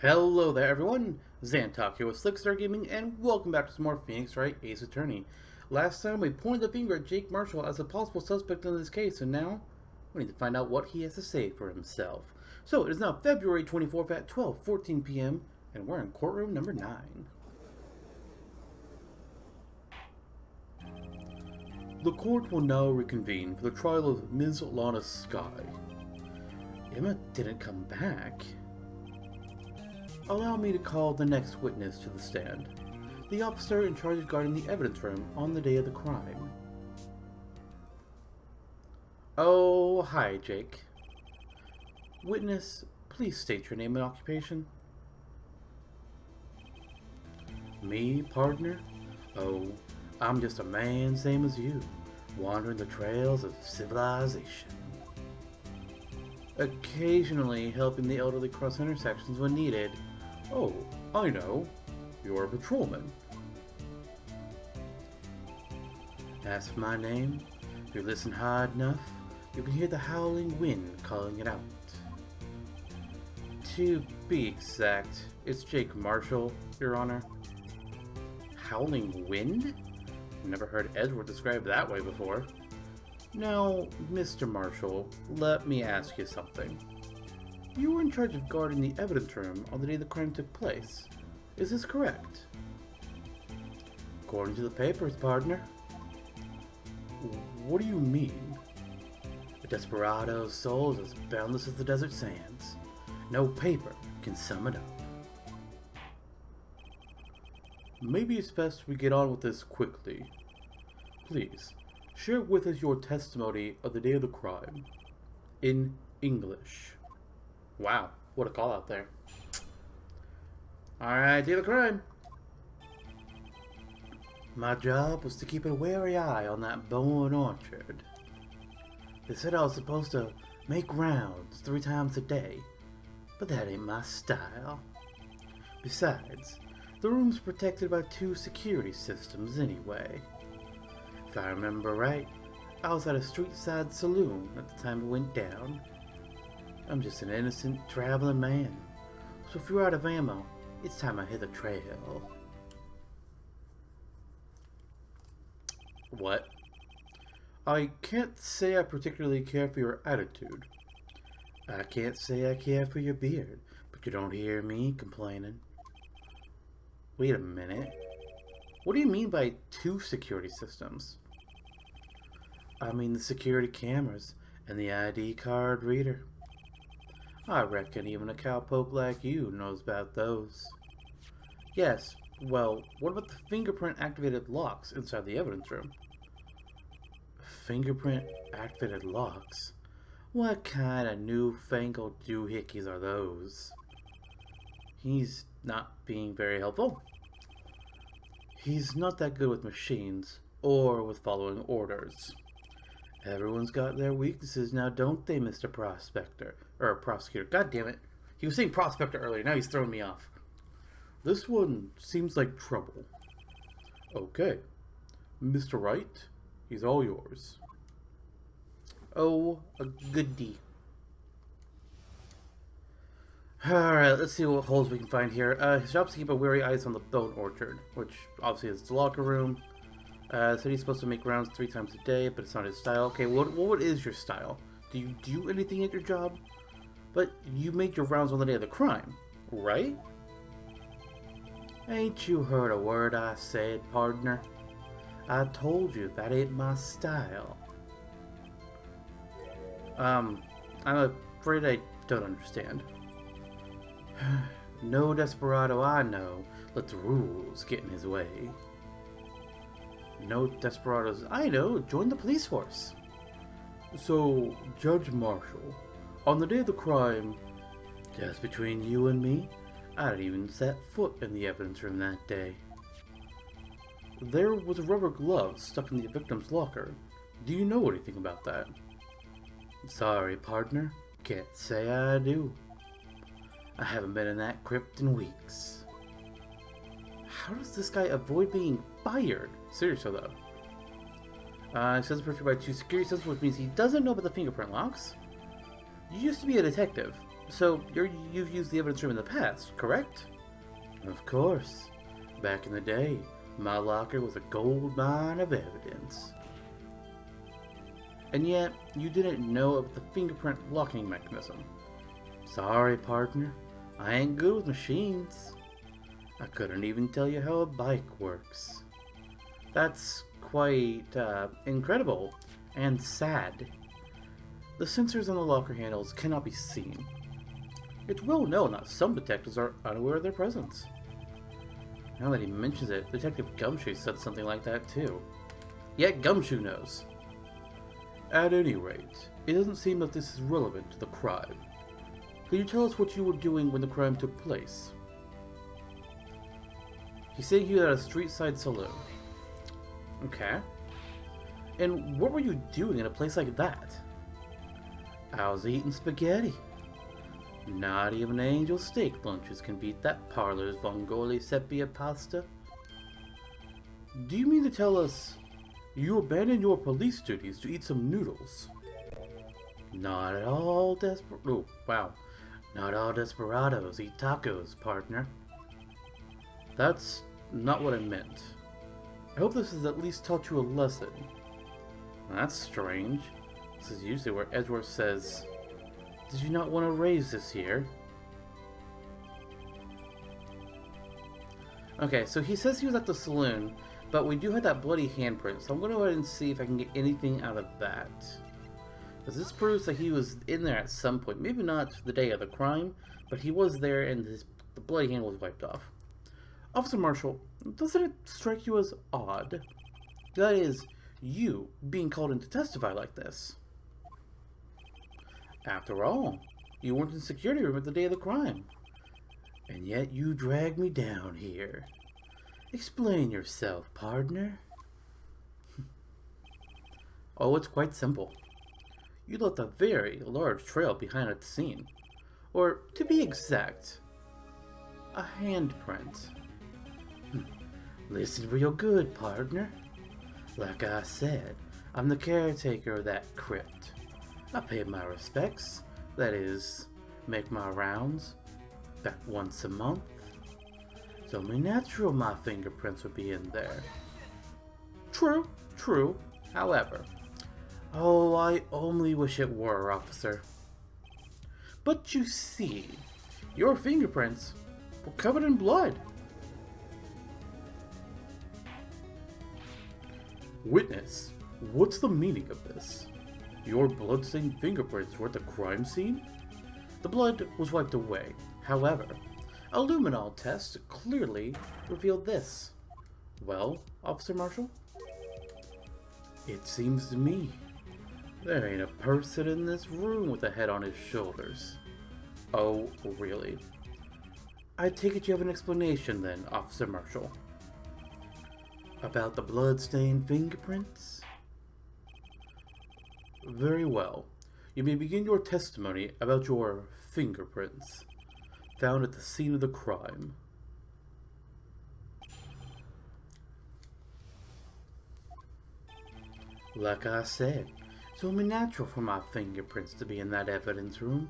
Hello there everyone, Zantok here with Slickstar Gaming, and welcome back to some more Phoenix Wright Ace Attorney. Last time we pointed the finger at Jake Marshall as a possible suspect in this case, and now we need to find out what he has to say for himself. So it is now February 24th at 12:14 p.m. and we're in courtroom number 9. The court will now reconvene for the trial of Ms. Lana Skye. Emma didn't come back. Allow me to call the next witness to the stand. The officer in charge of guarding the evidence room on the day of the crime. Oh, hi, Jake. Witness, please state your name and occupation. Me, partner? Oh, I'm just a man same as you, wandering the trails of civilization. Occasionally helping the elderly cross intersections when needed. Oh, I know. You're a patrolman. As for my name, if you listen hard enough, you can hear the howling wind calling it out. To be exact, it's Jake Marshall, Your Honor. Howling wind? Never heard Edward described that way before. Now, Mr. Marshall, let me ask you something. You were in charge of guarding the evidence room on the day the crime took place. Is this correct? According to the papers, partner. What do you mean? A desperado's soul is as boundless as the desert sands. No paper can sum it up. Maybe it's best we get on with this quickly. Please, share with us your testimony of the day of the crime. In English. Wow, what a call out there. Alright, day of the crime. My job was to keep a wary eye on that Bowen orchard. They said I was supposed to make rounds 3 times a day, but that ain't my style. Besides, the room's protected by 2 security systems anyway. If I remember right, I was at a street-side saloon at the time it went down. I'm just an innocent traveling man, so if you're out of ammo, it's time I hit the trail. What? I can't say I particularly care for your attitude. I can't say I care for your beard, but you don't hear me complaining. Wait a minute. What do you mean by 2 security systems? I mean the security cameras and the ID card reader. I reckon even a cowpoke like you knows about those. Yes, well, what about the fingerprint-activated locks inside the evidence room? Fingerprint-activated locks? What kind of newfangled doohickeys are those? He's not being very helpful. He's not that good with machines, or with following orders. Everyone's got their weaknesses now, don't they, Mr. Prospector? Or Prosecutor. God damn it. He was saying Prospector earlier, now he's throwing me off. This one seems like trouble. Okay. Mr. Wright, he's all yours. Oh, a goodie. Alright, let's see what holes we can find here. His job's to keep a wary eyes on the Bowen orchard, which obviously is the locker room. So he's supposed to make rounds 3 times a day, but it's not his style. Okay, what is your style? Do you do anything at your job? But you made your rounds on the day of the crime, right? Ain't you heard a word I said, partner? I told you that ain't my style. I'm afraid I don't understand. No desperado I know let the rules get in his way. No desperados I know join the police force. So, Judge Marshall, on the day of the crime, just between you and me, I didn't even set foot in the evidence room that day. There was a rubber glove stuck in the victim's locker. Do you know anything about that? Sorry, partner. Can't say I do. I haven't been in that crypt in weeks. How does this guy avoid being fired? Seriously though. It says protected by 2 security systems, which means he doesn't know about the fingerprint locks. You used to be a detective. So, you've used the evidence room in the past, correct? Of course. Back in the day, my locker was a gold mine of evidence. And yet, you didn't know of the fingerprint locking mechanism. Sorry, partner. I ain't good with machines. I couldn't even tell you how a bike works. That's quite incredible and sad. The sensors on the locker handles cannot be seen. It's well known that some detectives are unaware of their presence. Now that he mentions it, Detective Gumshoe said something like that too. Yet Gumshoe knows. At any rate, it doesn't seem that this is relevant to the crime. Could you tell us what you were doing when the crime took place? He said he was at a street-side saloon. Okay. And what were you doing in a place like that? I was eating spaghetti. Not even angel steak lunches can beat that parlor's vongole sepia pasta. Do you mean to tell us you abandoned your police duties to eat some noodles? Not at all Not all desperados eat tacos, partner. That's not what I meant. I hope this has at least taught you a lesson. That's strange. This is usually where Edgeworth says, "Did you not want to raise this year?" Okay, so he says he was at the saloon, but we do have that bloody handprint, so I'm going to go ahead and see if I can get anything out of that. Because this proves that he was in there at some point. Maybe not the day of the crime, but he was there and the bloody hand was wiped off. Officer Marshall, doesn't it strike you as odd? That is, you being called in to testify like this. After all, you weren't in the security room at the day of the crime. And yet you dragged me down here. Explain yourself, partner. Oh, it's quite simple. You left a very large trail behind at the scene. Or, to be exact, a handprint. Listen real good, partner. Like I said, I'm the caretaker of that crypt. I pay my respects, that is, make my rounds, back once a month. It's only natural my fingerprints would be in there. True. However, oh, I only wish it were, officer. But you see, your fingerprints were covered in blood. Witness, what's the meaning of this? Your blood-stained fingerprints were at the crime scene? The blood was wiped away. However, a luminol test clearly revealed this. Well, Officer Marshall? It seems to me there ain't a person in this room with a head on his shoulders. Oh, really? I take it you have an explanation then, Officer Marshall. About the blood-stained fingerprints? Very well. You may begin your testimony about your fingerprints found at the scene of the crime. Like I said, it's only natural for my fingerprints to be in that evidence room.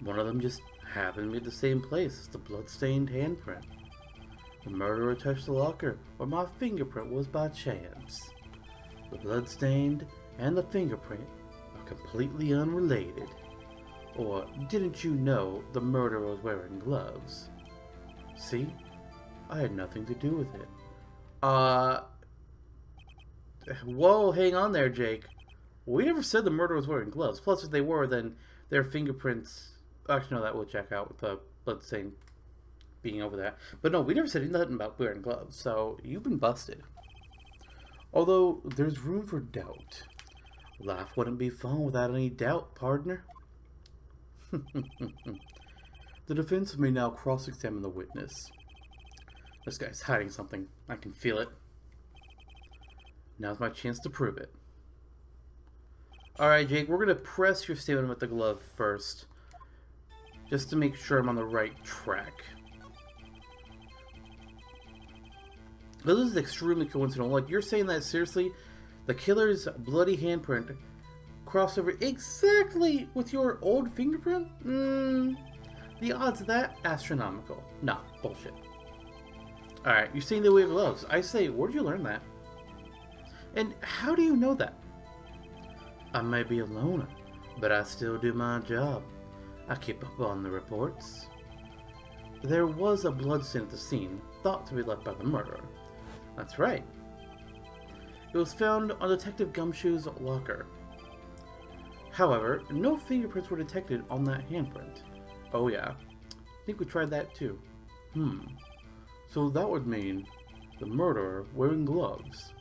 One of them just happened to be at the same place as the blood-stained handprint. The murderer touched the locker where my fingerprint was by chance. The blood-stained and the fingerprint are completely unrelated. Or didn't you know the murderer was wearing gloves? See? I had nothing to do with it. Whoa, hang on there, Jake. We never said the murderer was wearing gloves. Plus, if they were, then their fingerprints... Actually, no, that will check out with the blood-stained being over that. But no, we never said nothing about wearing gloves, so you've been busted. Although, there's room for doubt. Life wouldn't be fun without any doubt, partner. The defense may now cross-examine the witness. This guy's hiding something. I can feel it. Now's my chance to prove it. Alright, Jake, we're going to press your statement with the glove first. Just to make sure I'm on the right track. This is extremely coincidental. Like, you're saying that seriously? The killer's bloody handprint crossover exactly with your old fingerprint? The odds of that, astronomical. Nah, bullshit. Alright, you're saying they wear gloves. I say, where did you learn that? And how do you know that? I may be a loner, but I still do my job. I keep up on the reports. There was a blood stain at the scene, thought to be left by the murderer. That's right. It was found on Detective Gumshoe's locker. However, no fingerprints were detected on that handprint. Oh yeah, I think we tried that too. So that would mean the murderer, wearing gloves,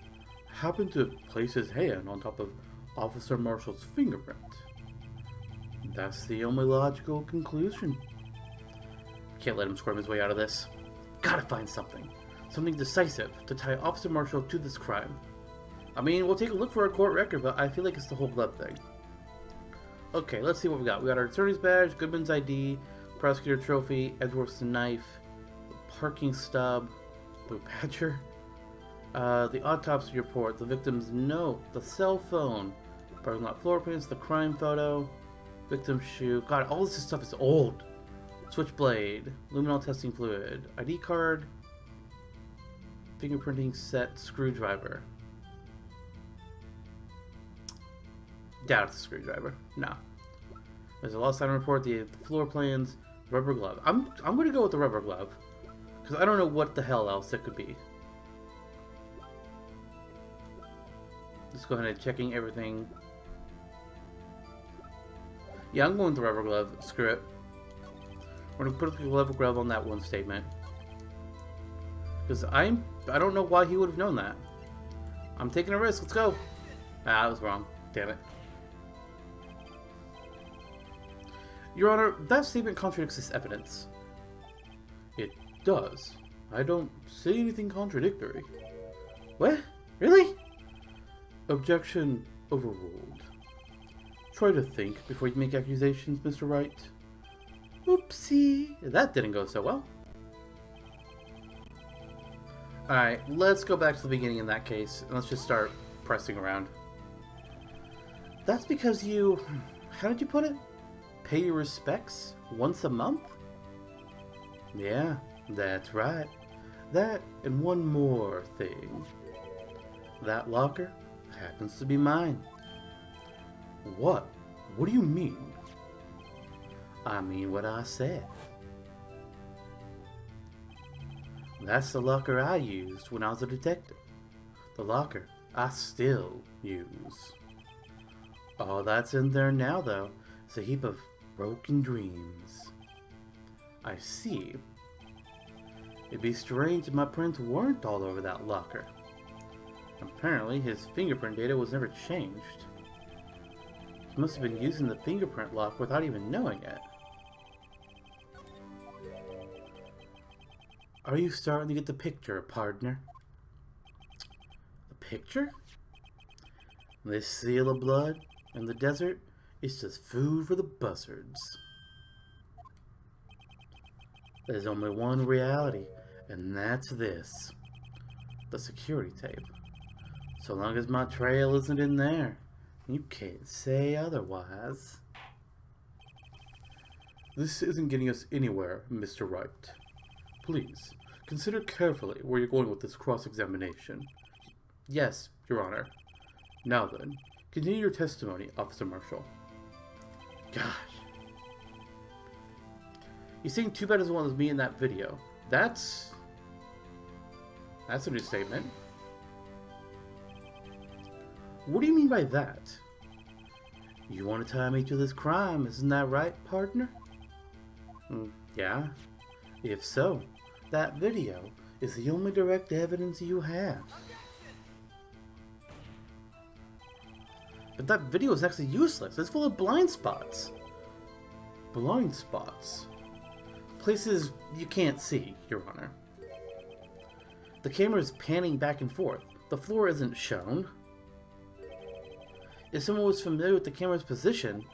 happened to place his hand on top of Officer Marshall's fingerprint. That's the only logical conclusion. Can't let him squirm his way out of this. Gotta find something. Something decisive to tie Officer Marshall to this crime. I mean, we'll take a look for our court record, but I feel like it's the whole glove thing. Okay, let's see what we got. We got our attorney's badge, Goodman's ID, prosecutor trophy, Edgeworth's knife, the parking stub, blue badger, the autopsy report, the victim's note, the cell phone, parking lot floor prints, the crime photo, victim's shoe. God, all this stuff is old. Switchblade, luminol testing fluid, ID card, fingerprinting set, screwdriver. Doubt it's a screwdriver. No. There's a lost item report, the floor plans, rubber glove. I'm gonna go with the rubber glove, because I don't know what the hell else it could be. Let's go ahead and checking everything. Yeah, I'm going with the rubber glove. Screw it. We're gonna put the rubber glove on that one statement, because I don't know why he would have known that. I'm taking a risk. Let's go. Ah, I was wrong. Damn it. Your Honor, that statement contradicts this evidence. It does. I don't see anything contradictory. What? Really? Objection overruled. Try to think before you make accusations, Mr. Wright. Oopsie. That didn't go so well. Alright, let's go back to the beginning in that case, and let's just start pressing around. That's because you... How did you put it? Pay your respects once a month? Yeah, that's right. That and one more thing. That locker happens to be mine. What? What do you mean? I mean what I said. That's the locker I used when I was a detective. The locker I still use. All that's in there now, though, is a heap of broken dreams. I see. It'd be strange if my prints weren't all over that locker. Apparently, his fingerprint data was never changed. He must have been using the fingerprint lock without even knowing it. Are you starting to get the picture, partner? The picture? This seal of blood in the desert is just food for the buzzards. There's only one reality, and that's this. The security tape. So long as my trail isn't in there, you can't say otherwise. This isn't getting us anywhere, Mr. Wright. Please, consider carefully where you're going with this cross-examination. Yes, Your Honor. Now then, continue your testimony, Officer Marshall. Gosh. You seem too bad as well as me in that video. That's a new statement. What do you mean by that? You want to tie me to this crime, isn't that right, partner? Yeah. If so, that video is the only direct evidence you have. But that video is actually useless. It's full of blind spots. Blind spots. Places you can't see, Your Honor. The camera is panning back and forth. The floor isn't shown. If someone was familiar with the camera's position,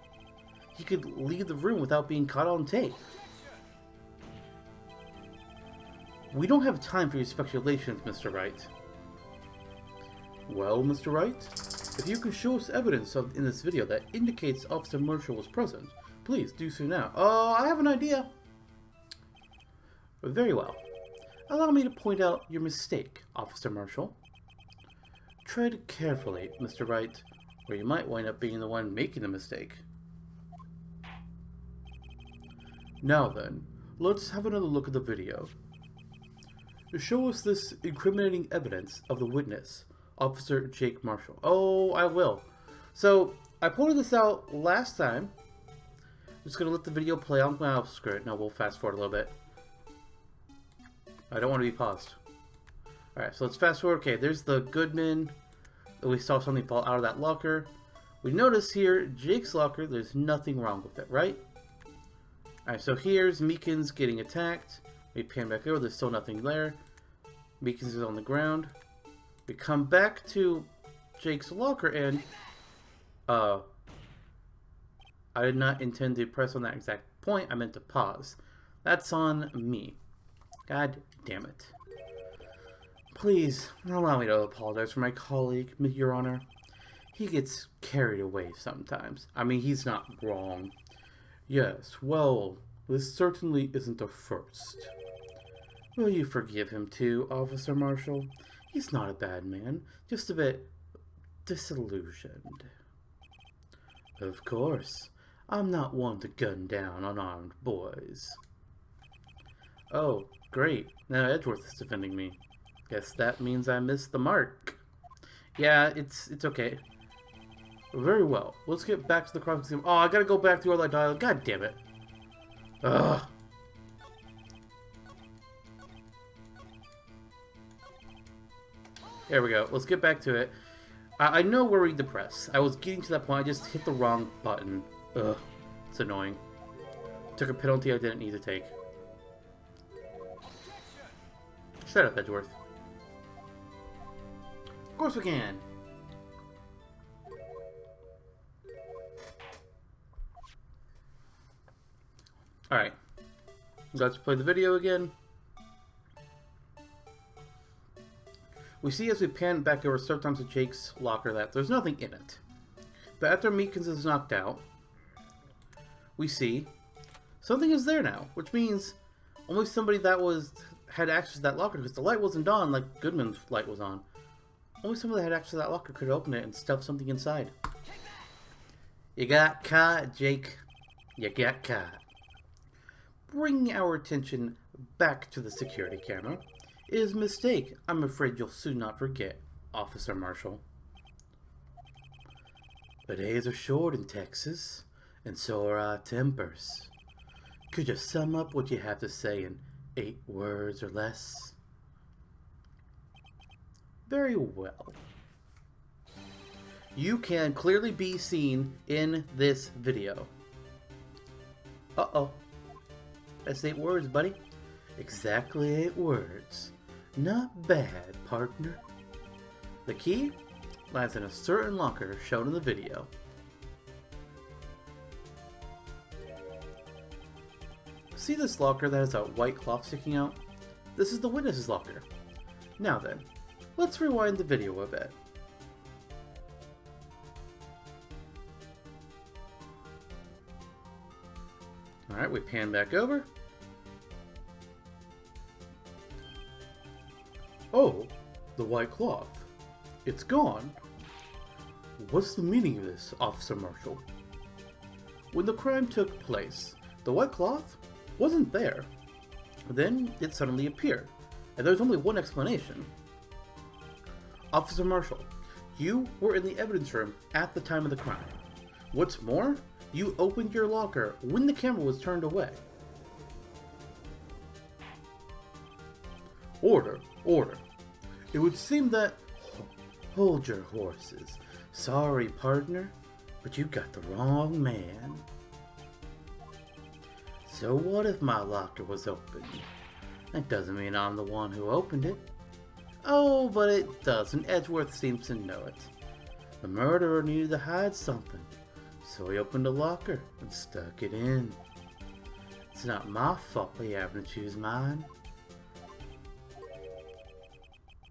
he could leave the room without being caught on tape. We don't have time for your speculations, Mr. Wright. Well, Mr. Wright? If you can show us evidence in this video that indicates Officer Marshall was present, please do so now. Oh, I have an idea. Very well. Allow me to point out your mistake, Officer Marshall. Tread carefully, Mr. Wright, or you might wind up being the one making the mistake. Now then, let's have another look at the video. Show us this incriminating evidence of the witness, Officer Jake Marshall. Oh, I will. So, I pointed this out last time. I'm just going to let the video play on my script. Now we'll fast forward a little bit. I don't want to be paused. Alright, so let's fast forward. Okay, there's the Goodman. We saw something fall out of that locker. We notice here, Jake's locker, there's nothing wrong with it, right? Alright, so here's Meekins getting attacked. We pan back over, there's still nothing there. Meekins is on the ground. We come back to Jake's locker and... I did not intend to press on that exact point. I meant to pause. That's on me. God damn it. Please, allow me to apologize for my colleague, Your Honor. He gets carried away sometimes. I mean, he's not wrong. Yes, well, this certainly isn't the first. Will you forgive him too, Officer Marshall? He's not a bad man, just a bit disillusioned. Of course, I'm not one to gun down unarmed boys. Oh, great. Now Edgeworth is defending me. Guess that means I missed the mark. Yeah, it's okay. Very well. Let's get back to the crime scene. Oh, I gotta go back through all that dialogue. God damn it. Ugh. There we go. Let's get back to it. I know where we depress. I was getting to that point. I just hit the wrong button. Ugh. It's annoying. Took a penalty I didn't need to take. Shut up, Edgeworth. Of course we can. Alright. Let's play the video again. We see as we pan back over several times to Jake's locker that there's nothing in it. But after Meekins is knocked out, we see something is there now, which means only somebody that had access to that locker, because the light wasn't on like Goodman's light was on. Only somebody that had access to that locker could open it and stuff something inside. You got caught, Jake. You got caught. Bringing our attention back to the security camera. It is a mistake I'm afraid you'll soon not forget, Officer Marshall. The days are short in Texas, and so are our tempers. Could you sum up what you have to say in 8 words or less? Very well. You can clearly be seen in this video. Uh-oh. That's 8 words, buddy. Exactly 8 words. Not bad, partner. The key lies in a certain locker shown in the video. See this locker that has a white cloth sticking out? This is the witness's locker. Now then, let's rewind the video a bit. Alright, we pan back over. Oh, the white cloth. It's gone. What's the meaning of this, Officer Marshall? When the crime took place, the white cloth wasn't there. Then it suddenly appeared, and there's only one explanation. Officer Marshall, you were in the evidence room at the time of the crime. What's more, you opened your locker when the camera was turned away. Order, order. It would seem that... Hold your horses. Sorry, partner, but you got the wrong man. So what if my locker was open? That doesn't mean I'm the one who opened it. Oh, but it does, and Edgeworth seems to know it. The murderer needed to hide something, so he opened a locker and stuck it in. It's not my fault he happened to choose mine.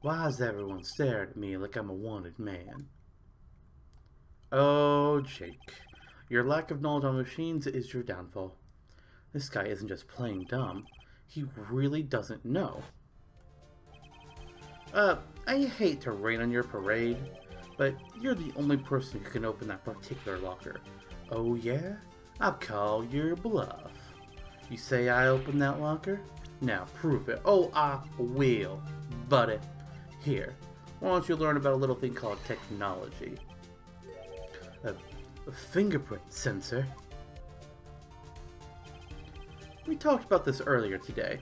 Why is everyone staring at me like I'm a wanted man? Oh, Jake. Your lack of knowledge on machines is your downfall. This guy isn't just playing dumb. He really doesn't know. I hate to rain on your parade, but you're the only person who can open that particular locker. Oh yeah? I'll call your bluff. You say I opened that locker? Now prove it. Oh, I will, buddy. Here, why don't you learn about a little thing called technology? A fingerprint sensor. We talked about this earlier today.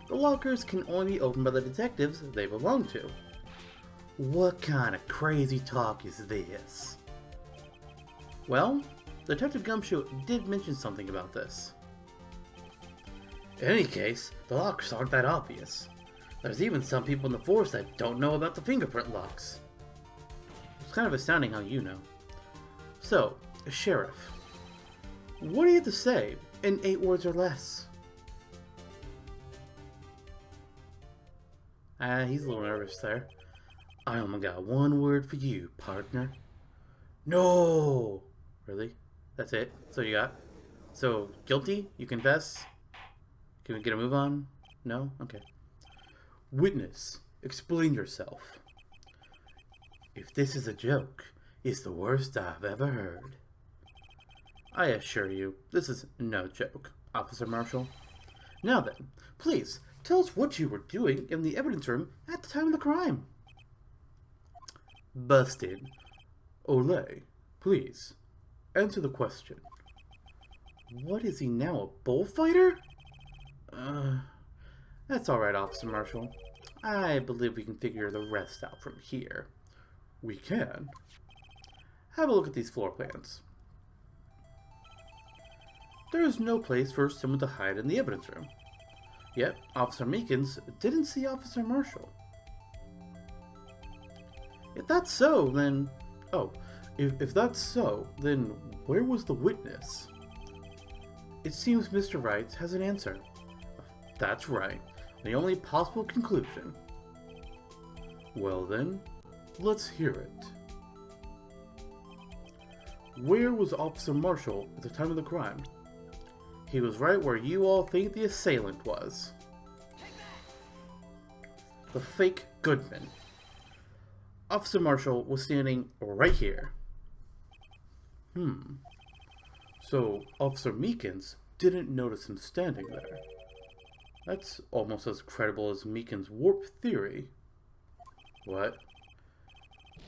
The lockers can only be opened by the detectives they belong to. What kind of crazy talk is this? Well, Detective Gumshoe did mention something about this. In any case, the lockers aren't that obvious. There's even some people in the force that don't know about the fingerprint locks. It's kind of astounding how you know. So, Sheriff, what do you have to say in 8 words or less? He's a little nervous there. I only got 1 word for you, partner. No! Really? That's it? That's all you got? So, guilty? You confess? Can we get a move on? No? Okay. Witness, explain yourself. If this is a joke, it's the worst I've ever heard. I assure you, this is no joke, Officer Marshall. Now then, please, tell us what you were doing in the evidence room at the time of the crime. Busted. Olay, please, answer the question. What is he now, a bullfighter? That's alright, Officer Marshall. I believe we can figure the rest out from here. We can. Have a look at these floor plans. There is no place for someone to hide in the evidence room. Yet, Officer Meekins didn't see Officer Marshall. If that's so, then... Oh, if that's so, then where was the witness? It seems Mr. Wright has an answer. That's right. The only possible conclusion. Well then, let's hear it. Where was Officer Marshall at the time of the crime? He was right where you all think the assailant was. The fake Goodman. Officer Marshall was standing right here. So Officer Meekins didn't notice him standing there. That's almost as credible as Meekins' warp theory. What?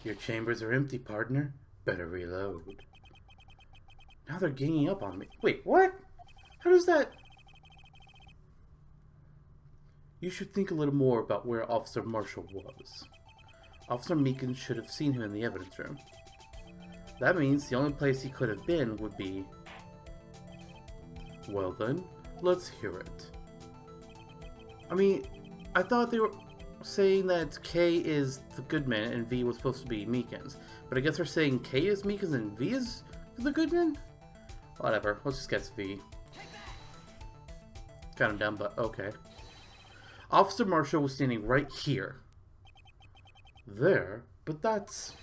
Your chambers are empty, partner. Better reload. Now they're ganging up on me. Wait, what? How does that... You should think a little more about where Officer Marshall was. Officer Meekins should have seen him in the evidence room. That means the only place he could have been would be... Well then, let's hear it. I mean, I thought they were saying that K is the Goodman and V was supposed to be Meekins. But I guess they're saying K is Meekins and V is the Goodman? Whatever, let's just guess V. Kind of dumb, but okay. Officer Marshall was standing right here. There? But that's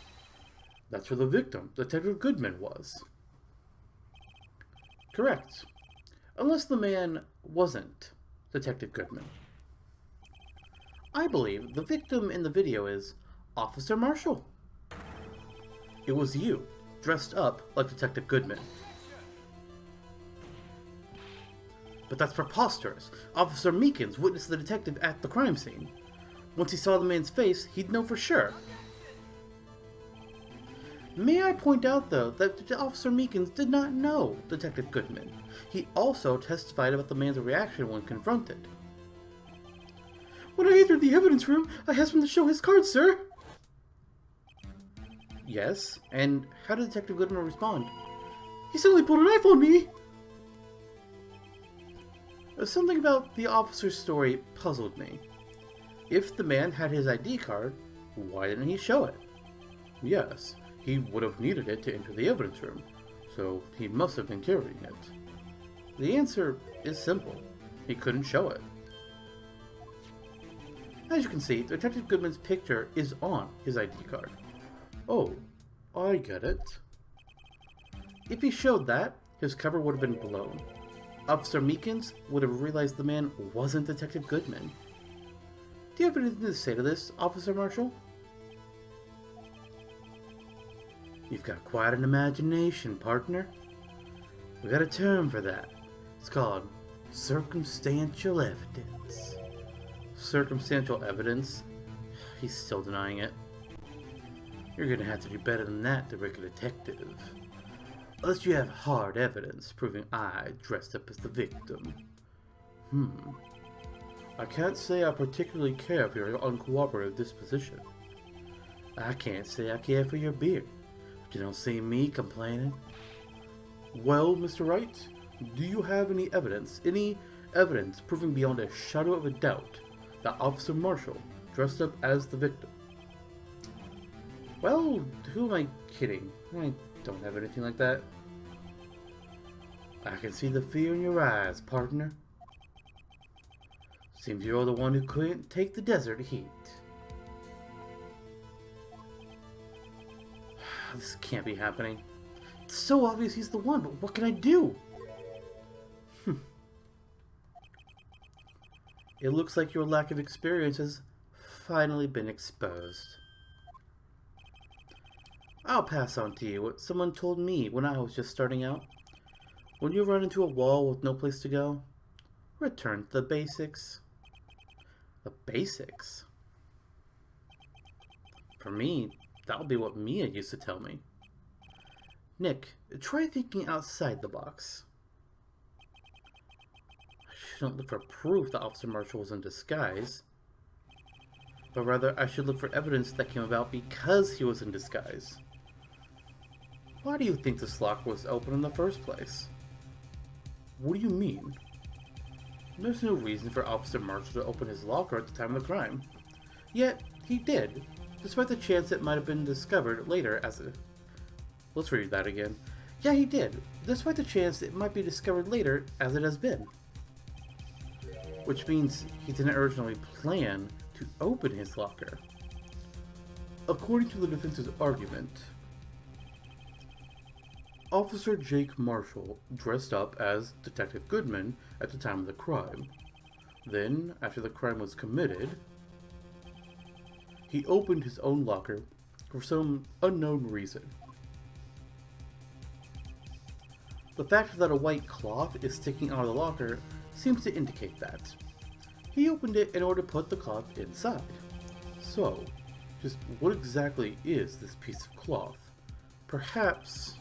where the victim, Detective Goodman, was. Correct. Unless the man wasn't Detective Goodman. I believe the victim in the video is Officer Marshall. It was you, dressed up like Detective Goodman. But that's preposterous. Officer Meekins witnessed the detective at the crime scene. Once he saw the man's face, he'd know for sure. May I point out, though, that Officer Meekins did not know Detective Goodman. He also testified about the man's reaction when confronted. When I entered the evidence room, I asked him to show his card, sir. Yes, and how did Detective Goodman respond? He suddenly pulled a knife on me! Something about the officer's story puzzled me. If the man had his ID card, why didn't he show it? Yes, he would have needed it to enter the evidence room, so he must have been carrying it. The answer is simple. He couldn't show it. As you can see, Detective Goodman's picture is on his ID card. Oh, I get it. If he showed that, his cover would have been blown. Officer Meekins would have realized the man wasn't Detective Goodman. Do you have anything to say to this, Officer Marshall? You've got quite an imagination, partner. We got a term for that. It's called circumstantial evidence. Circumstantial evidence? He's still denying it. You're gonna have to do better than that to break a detective. Unless you have hard evidence proving I dressed up as the victim. I can't say I particularly care for your uncooperative disposition. I can't say I care for your beard, but you don't see me complaining. Well, Mr. Wright, do you have any evidence proving beyond a shadow of a doubt that Officer Marshall dressed up as the victim? Well, who am I kidding? I don't have anything like that. I can see the fear in your eyes, partner. Seems you're the one who couldn't take the desert heat. This can't be happening. It's so obvious he's the one, but what can I do? It looks like your lack of experience has finally been exposed. I'll pass on to you what someone told me when I was just starting out. When you run into a wall with no place to go, return to the basics. The basics? For me, that'll be what Mia used to tell me. Nick, try thinking outside the box. I shouldn't look for proof that Officer Marshall was in disguise, but rather I should look for evidence that came about because he was in disguise. Why do you think this lock was open in the first place? What do you mean? There's no reason for Officer Marshall to open his locker at the time of the crime. Yet, he did, despite the chance it might have been discovered later as a... Let's read that again. Yeah, he did, despite the chance it might be discovered later as it has been. Which means he didn't originally plan to open his locker. According to the defense's argument, Officer Jake Marshall dressed up as Detective Goodman at the time of the crime. Then, after the crime was committed, he opened his own locker for some unknown reason. The fact that a white cloth is sticking out of the locker seems to indicate that. He opened it in order to put the cloth inside. So, just what exactly is this piece of cloth? Perhaps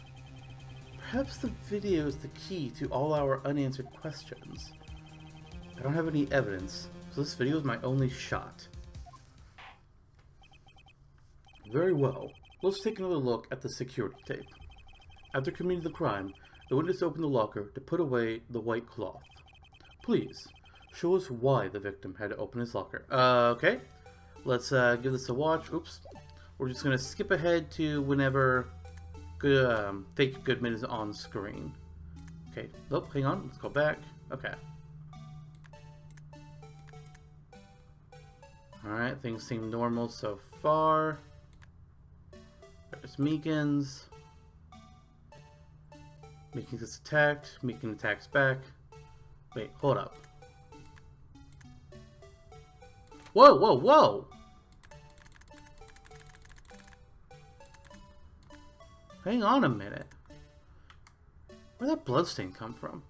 the video is the key to all our unanswered questions. I don't have any evidence, so this video is my only shot. Very well, let's take another look at the security tape. After committing the crime, the witness opened the locker to put away the white cloth. Please, show us why the victim had to open his locker. Okay. Let's give this a watch. Oops. We're just going to skip ahead to whenever fake Goodman is on screen. Okay. Nope, hang on. Let's go back. Okay. Alright, things seem normal so far. There's Meekins. Meekins gets attacked. Meekins attacks back. Wait, hold up. Whoa, whoa, whoa! Hang on a minute. Where'd that bloodstain come from?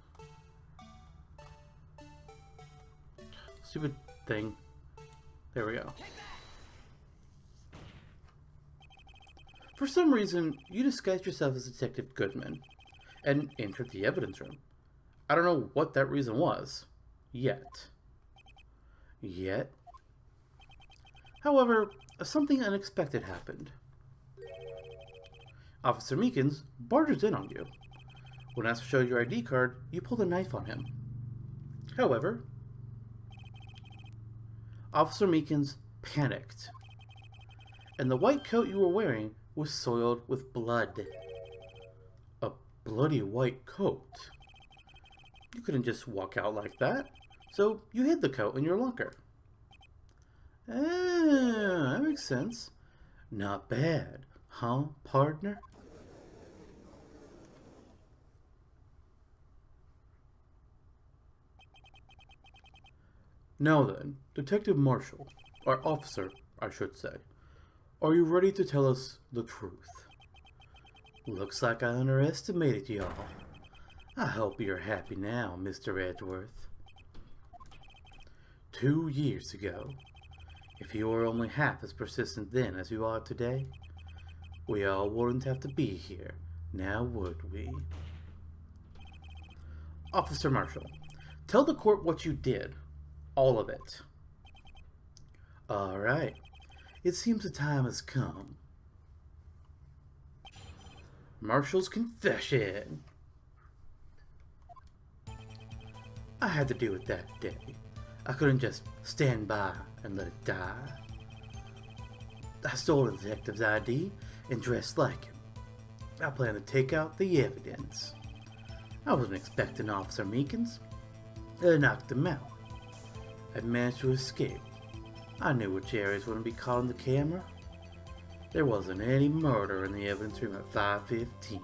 Stupid thing. There we go. For some reason, you disguised yourself as Detective Goodman and entered the evidence room. I don't know what that reason was. Yet. However, something unexpected happened. Officer Meekins barges in on you. When asked to show your ID card, you pulled a knife on him. However, Officer Meekins panicked, and the white coat you were wearing was soiled with blood. A bloody white coat. You couldn't just walk out like that, so you hid the coat in your locker. Ah, that makes sense. Not bad, huh, partner? Now then, Detective Marshall, or officer, I should say, are you ready to tell us the truth? Looks like I underestimated y'all. I hope you're happy now, Mr. Edgeworth. 2 years ago, if you were only half as persistent then as you are today, we all wouldn't have to be here, now would we? Officer Marshall, tell the court what you did. All of it. Alright. It seems the time has come. Marshall's confession. I had to do it that day. I couldn't just stand by and let it die. I stole the detective's ID and dressed like him. I planned to take out the evidence. I wasn't expecting Officer Meekins. I knocked him out. I managed to escape. I knew which areas wouldn't be caught on the camera. There wasn't any murder in the evidence room at 5:15.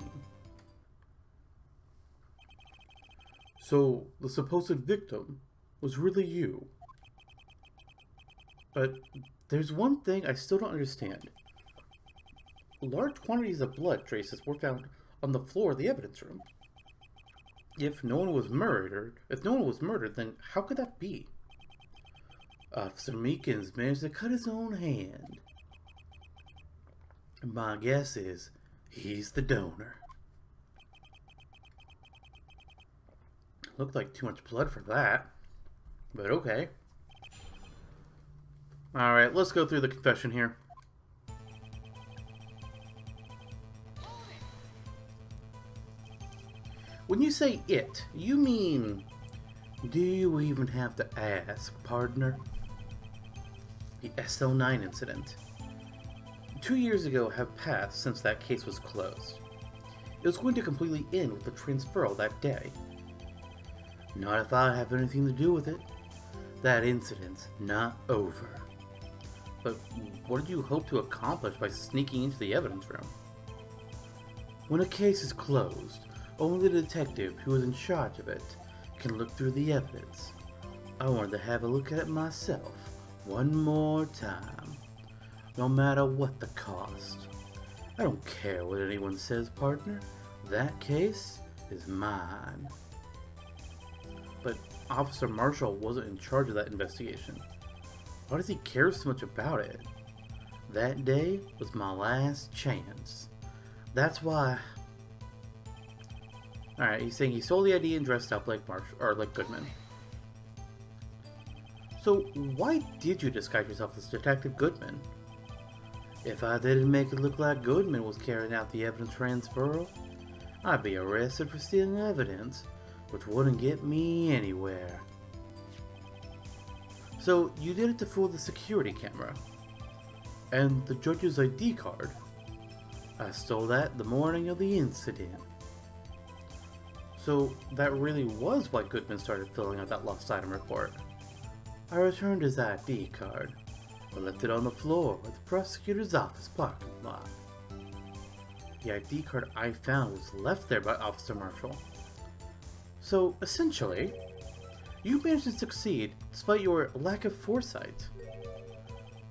So, the supposed victim was really you. But there's one thing I still don't understand. Large quantities of blood traces were found on the floor of the evidence room. If no one was murdered, then how could that be? Officer Meekins managed to cut his own hand. My guess is he's the donor. Looked like too much blood for that, but okay. Alright, let's go through the confession here. When you say it, you mean... Do you even have to ask, partner? The SL9 incident. 2 years ago have passed since that case was closed. It was going to completely end with the transferal that day. Not if I have anything to do with it. That incident's not over. But what did you hope to accomplish by sneaking into the evidence room? When a case is closed, only the detective who is in charge of it can look through the evidence. I wanted to have a look at it myself, one more time, no matter what the cost. I don't care what anyone says, partner. That case is mine. But Officer Marshall wasn't in charge of that investigation. Why does he care so much about it? That day was my last chance. That's why... Alright, he's saying he stole the ID and dressed up like like Goodman. So, why did you disguise yourself as Detective Goodman? If I didn't make it look like Goodman was carrying out the evidence transferal, I'd be arrested for stealing evidence, which wouldn't get me anywhere. So, you did it to fool the security camera. And the judge's ID card. I stole that the morning of the incident. So, that really was why Goodman started filling out that lost item report. I returned his ID card, but left it on the floor of the prosecutor's office parking lot. The ID card I found was left there by Officer Marshall. So, essentially, you managed to succeed despite your lack of foresight.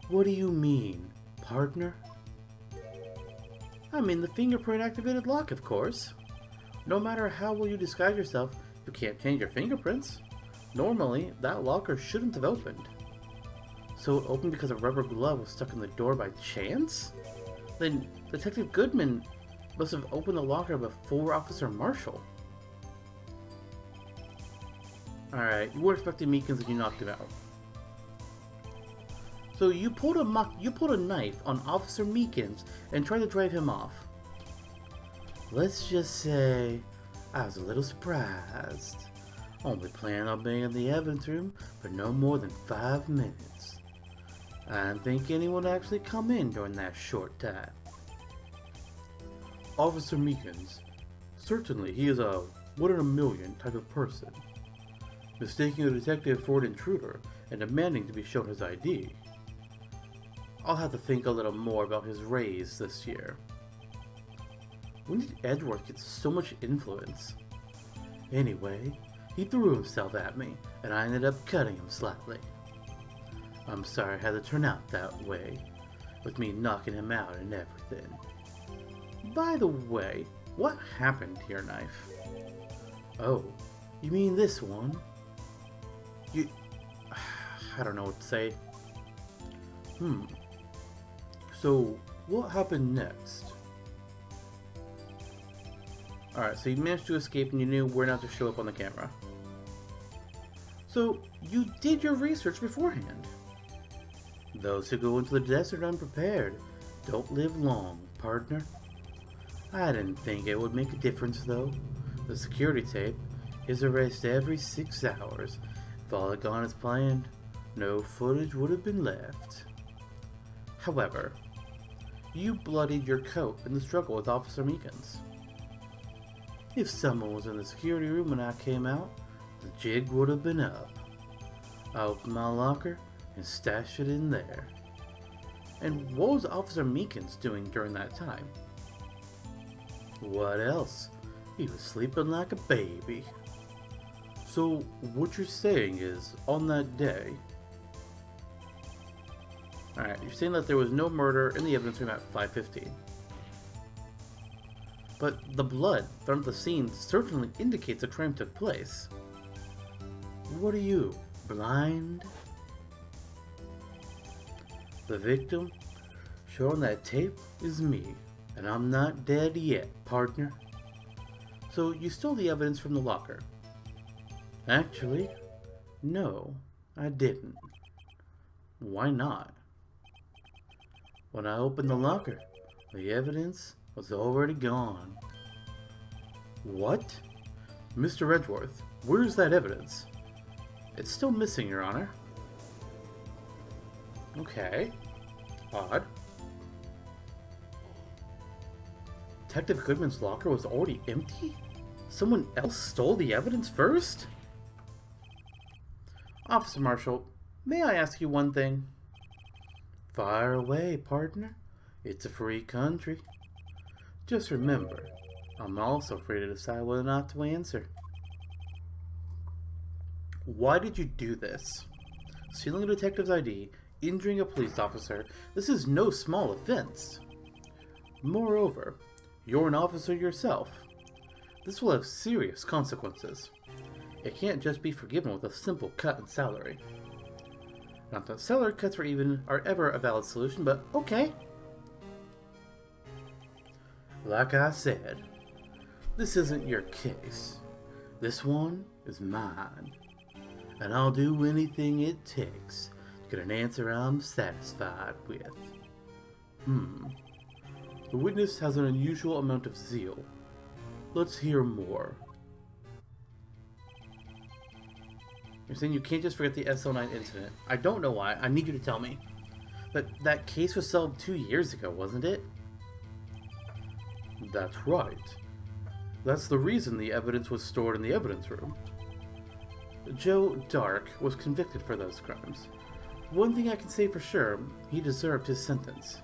What do you mean, partner? I mean the fingerprint-activated lock, of course. No matter how well you disguise yourself, you can't change your fingerprints. Normally, that locker shouldn't have opened. So it opened because a rubber glove was stuck in the door by chance? Then Detective Goodman must have opened the locker before Officer Marshall. Alright, you were expecting Meekins and you knocked him out. So you pulled a knife on Officer Meekins and tried to drive him off. Let's just say I was a little surprised. Only planning on being in the evidence room for no more than 5 minutes. I didn't think anyone would actually come in during that short time. Officer Meekins, certainly he is a one-in-a-million type of person. Mistaking a detective for an intruder and demanding to be shown his ID. I'll have to think a little more about his raise this year. When did Edgeworth get so much influence? Anyway, he threw himself at me, and I ended up cutting him slightly. I'm sorry it had to turn out that way, with me knocking him out and everything. By the way, what happened to your knife? Oh, you mean this one? I don't know what to say. So, what happened next? Alright, so you managed to escape and you knew where not to show up on the camera. So, you did your research beforehand. Those who go into the desert unprepared don't live long, partner. I didn't think it would make a difference, though. The security tape is erased every 6 hours. If all had gone as planned, no footage would have been left. However, you bloodied your coat in the struggle with Officer Meekins. If someone was in the security room when I came out, the jig would have been up. I opened my locker and stashed it in there. And what was Officer Meekins doing during that time? What else? He was sleeping like a baby. So, what you're saying is, on that day... Alright, you're saying that there was no murder in the evidence room at 5:15. But the blood found at the scene certainly indicates a crime took place. What are you, blind? The victim showing that tape is me, and I'm not dead yet, partner. So you stole the evidence from the locker? Actually, no, I didn't. Why not? When I opened the locker, the evidence was already gone. What? Mr. Edgeworth, where's that evidence? It's still missing, Your Honor. Okay. Odd. Detective Goodman's locker was already empty? Someone else stole the evidence first? Officer Marshall, may I ask you one thing? Fire away, partner. It's a free country. Just remember, I'm also free to decide whether or not to answer. Why did you do this? Stealing a detective's ID, injuring a police officer, this is no small offense. Moreover, you're an officer yourself. This will have serious consequences. It can't just be forgiven with a simple cut in salary. Not that salary cuts are ever a valid solution, but okay. Like I said, this isn't your case. This one is mine. And I'll do anything it takes to get an answer I'm satisfied with. The witness has an unusual amount of zeal. Let's hear more. You're saying you can't just forget the SL9 incident. I don't know why. I need you to tell me. But that case was solved 2 years ago, wasn't it? That's right. That's the reason the evidence was stored in the evidence room. Joe Dark was convicted for those crimes. One thing I can say for sure, he deserved his sentence.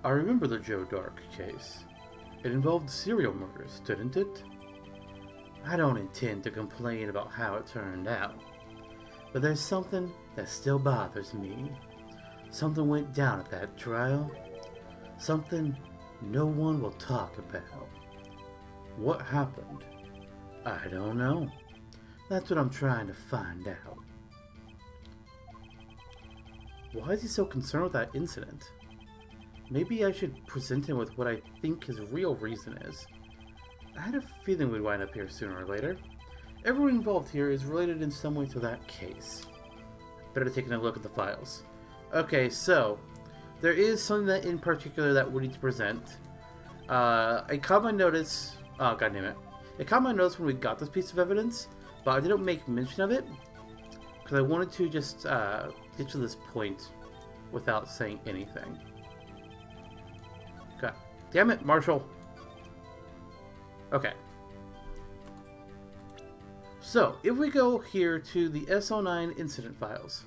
I remember the Joe Dark case. It involved serial murders, didn't it? I don't intend to complain about how it turned out, but there's something that still bothers me. Something went down at that trial. Something no one will talk about. What happened? I don't know. That's what I'm trying to find out. Why is he so concerned with that incident? Maybe I should present him with what I think his real reason is. I had a feeling we'd wind up here sooner or later. Everyone involved here is related in some way to that case. Better take a look at the files. Okay, so there is something that in particular that we need to present. I caught my notice. Oh, god damn it! It caught my notice when we got this piece of evidence, but I didn't make mention of it because I wanted to just get to this point without saying anything. God damn it, Marshall! Okay. So, if we go here to the SO9 incident files.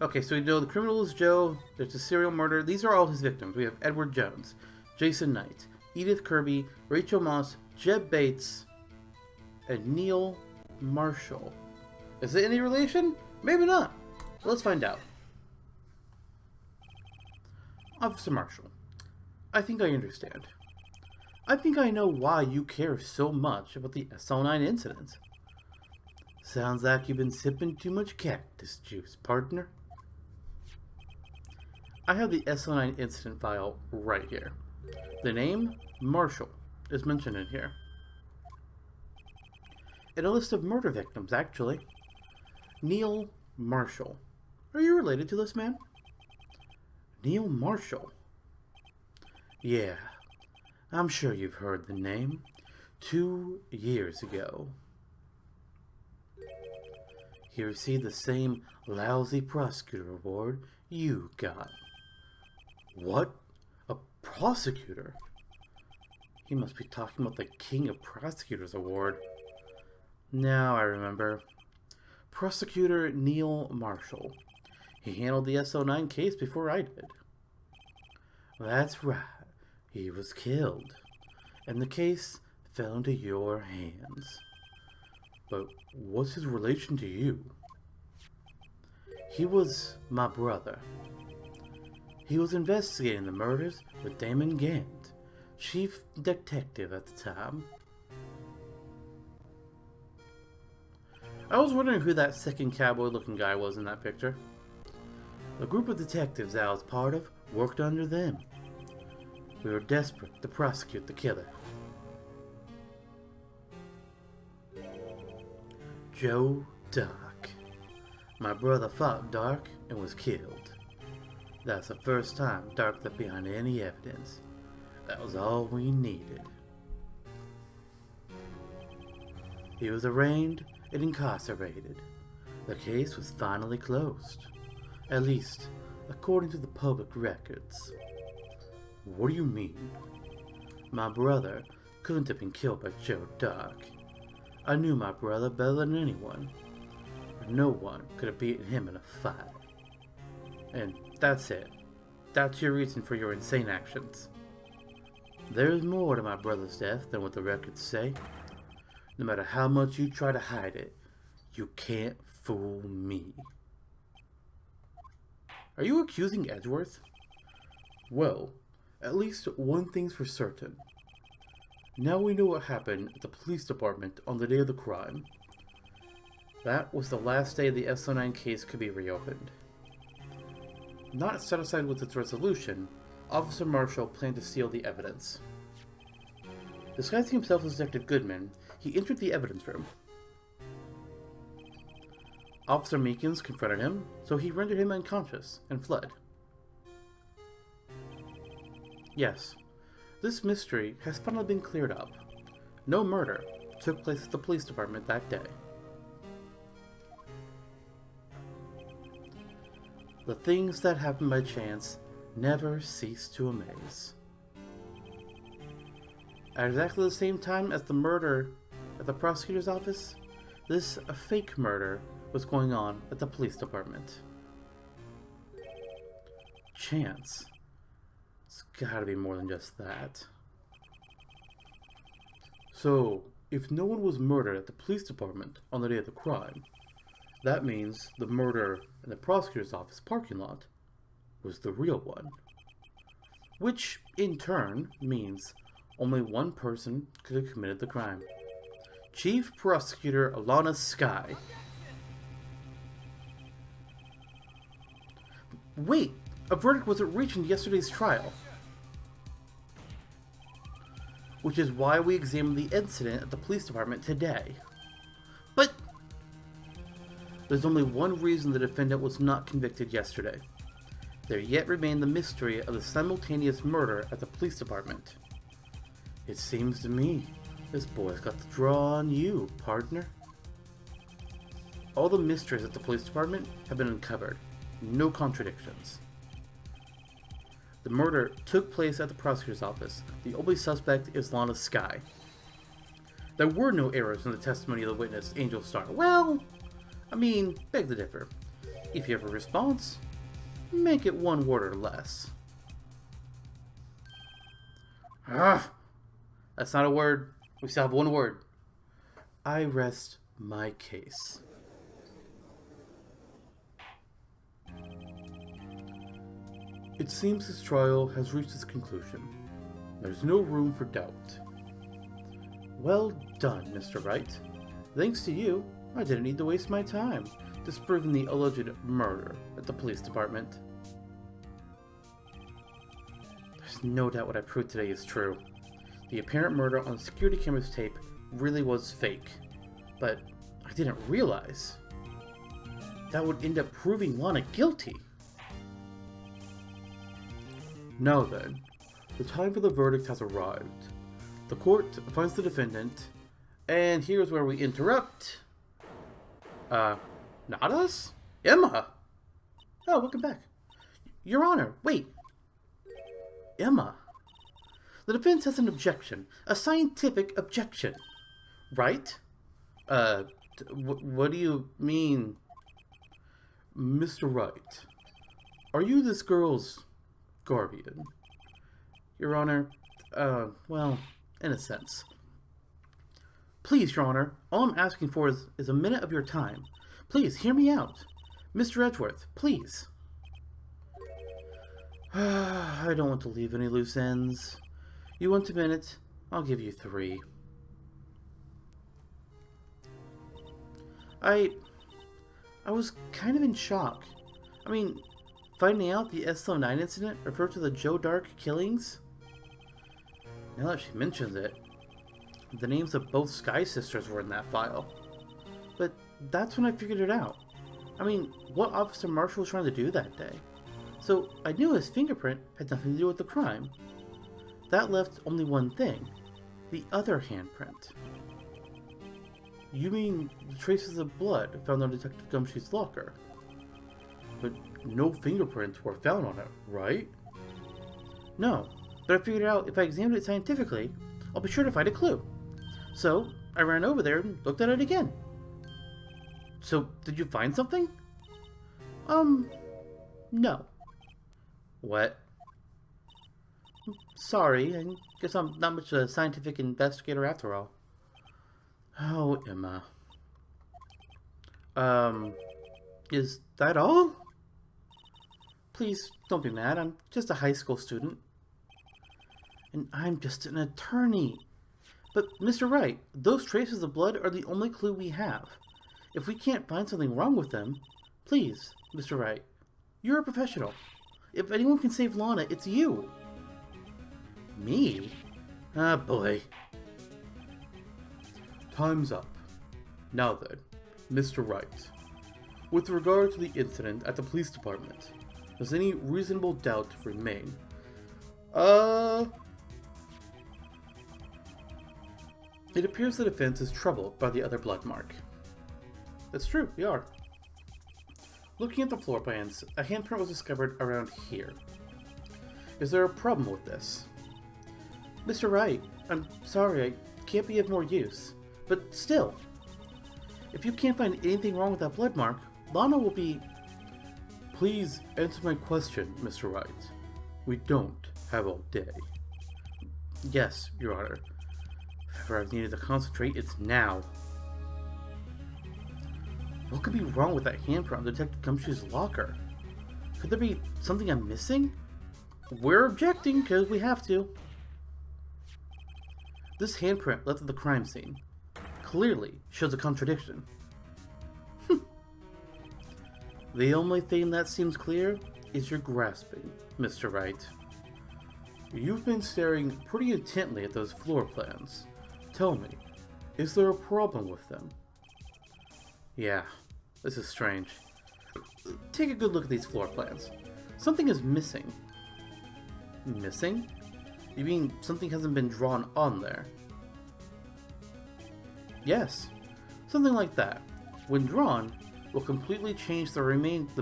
Okay, so we know the criminal is Joe, there's a serial murder. These are all his victims. We have Edward Jones, Jason Knight, Edith Kirby, Rachel Moss, Jeb Bates, and Neil Marshall. Is it any relation? Maybe not. Let's find out. Officer Marshall, I think I understand. I think I know why you care so much about the SO9 incident. Sounds like you've been sipping too much cactus juice, partner. I have the SO9 incident file right here. The name, Marshall, is mentioned in here. And a list of murder victims, actually. Neil Marshall. Are you related to this man? Neil Marshall? Yeah, I'm sure you've heard the name. 2 years ago, he received the same lousy prosecutor award you got. What? A prosecutor? He must be talking about the King of Prosecutors award. Now I remember. Prosecutor Neil Marshall. He handled the SO9 case before I did. That's right. He was killed, and the case fell into your hands. But what's his relation to you? He was my brother. He was investigating the murders with Damon Gant, chief detective at the time. I was wondering who that second cowboy-looking guy was in that picture. The group of detectives I was part of worked under them. We were desperate to prosecute the killer. Joe Dark. My brother fought Dark and was killed. That's the first time Dark left behind any evidence. That was all we needed. He was arraigned and incarcerated. The case was finally closed. At least, according to the public records. What do you mean? My brother couldn't have been killed by Joe Dark. I knew my brother better than anyone. No one could have beaten him in a fight. And that's it. That's your reason for your insane actions. There is more to my brother's death than what the records say. No matter how much you try to hide it, you can't fool me. Are you accusing Edgeworth? Well, at least one thing's for certain. Now we know what happened at the police department on the day of the crime. That was the last day the SO9 case could be reopened. Not satisfied with its resolution, Officer Marshall planned to steal the evidence. Disguising himself as Detective Goodman, he entered the evidence room. Officer Meekins confronted him, so he rendered him unconscious and fled. Yes, this mystery has finally been cleared up. No murder took place at the police department that day. The things that happen by chance never cease to amaze. At exactly the same time as the murder at the prosecutor's office, this fake murder was going on at the police department. Chance. It's gotta be more than just that. So, if no one was murdered at the police department on the day of the crime, that means the murder in the prosecutor's office parking lot was the real one. Which, in turn, means only one person could have committed the crime. Chief Prosecutor Lana Skye. Wait, a verdict wasn't reached in yesterday's trial. Which is why we examined the incident at the police department today. But there's only one reason the defendant was not convicted yesterday. There yet remained the mystery of the simultaneous murder at the police department. It seems to me this boy's got the draw on you, partner. All the mysteries at the police department have been uncovered. No contradictions. The murder took place at the prosecutor's office. The only suspect is Lana Skye. There were no errors in the testimony of the witness, Angel Star. Well, I mean, beg to differ. If you have a response, make it one word or less. That's not a word. We still have one word. I rest my case. It seems this trial has reached its conclusion. There's no room for doubt. Well done, Mr. Wright. Thanks to you, I didn't need to waste my time disproving the alleged murder at the police department. There's no doubt what I proved today is true. The apparent murder on the security camera's tape really was fake. But I didn't realize that would end up proving Lana guilty. Now then, the time for the verdict has arrived. The court finds the defendant, and here's where we interrupt. Not us? Emma! Oh, welcome back. Your Honor, wait. Emma. The defense has an objection. A scientific objection. Right? What do you mean? Mr. Wright, are you this girl's guardian? Your Honor, well, in a sense. Please, Your Honor, all I'm asking for is a minute of your time. Please, hear me out. Mr. Edgeworth, please. I don't want to leave any loose ends. You want a minute? I'll give you 3. I was kind of in shock. I mean, finding out the SO9 incident referred to the Joe Dark killings? Now that she mentions it, the names of both Sky Sisters were in that file. But that's when I figured it out. I mean, what Officer Marshall was trying to do that day? So I knew his fingerprint had nothing to do with the crime. That left only one thing. The other handprint. You mean the traces of blood found on Detective Gumshoe's locker? But no fingerprints were found on it, right? No, but I figured out if I examined it scientifically, I'll be sure to find a clue. So I ran over there and looked at it again. So, did you find something? No. What? Sorry, I guess I'm not much of a scientific investigator after all. Oh, Emma. Is that all? Please, don't be mad. I'm just a high school student. And I'm just an attorney. But, Mr. Wright, those traces of blood are the only clue we have. If we can't find something wrong with them, please, Mr. Wright, you're a professional. If anyone can save Lana, it's you. Me? Ah, boy. Time's up. Now then, Mr. Wright. With regard to the incident at the police department, does any reasonable doubt remain? It appears the defense is troubled by the other blood mark. That's true, we are. Looking at the floor plans, a handprint was discovered around here. Is there a problem with this? Mr. Wright, I'm sorry, I can't be of more use. But still, if you can't find anything wrong with that blood mark, Lana will be... Please answer my question, Mr. Wright. We don't have all day. Yes, Your Honor. If ever I've needed to concentrate, it's now. What could be wrong with that handprint on Detective Gumshoe's locker? Could there be something I'm missing? We're objecting because we have to. This handprint left at the crime scene clearly shows a contradiction. The only thing that seems clear is your grasping, Mr. Wright. You've been staring pretty intently at those floor plans. Tell me, is there a problem with them? Yeah, this is strange. Take a good look at these floor plans. Something is missing. Missing? You mean something hasn't been drawn on there? Yes, something like that. When drawn, will completely change the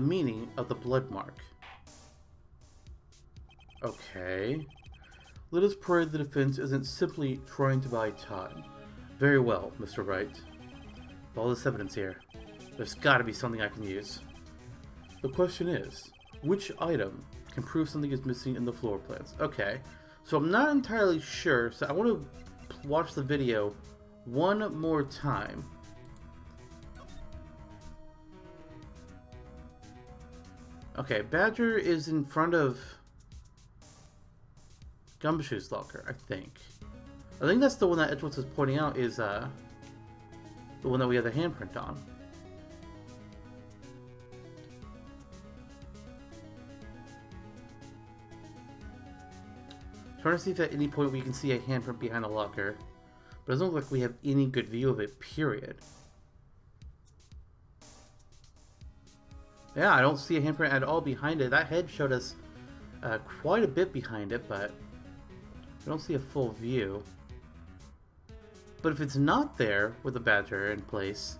meaning of the blood mark. Okay. Let us pray the defense isn't simply trying to buy time. Very well, Mr. Wright. With all this evidence here, there's gotta be something I can use. The question is, which item can prove something is missing in the floor plans? Okay, so I'm not entirely sure, so I want to watch the video one more time. Okay, Badger is in front of Gumshoe's locker, I think. I think that's the one that Edgeworth is pointing out is the one that we have the handprint on. Trying to see if at any point we can see a handprint behind the locker. But it doesn't look like we have any good view of it, period. Yeah, I don't see a handprint at all behind it. That head showed us quite a bit behind it, but I don't see a full view. But if it's not there with the badger in place,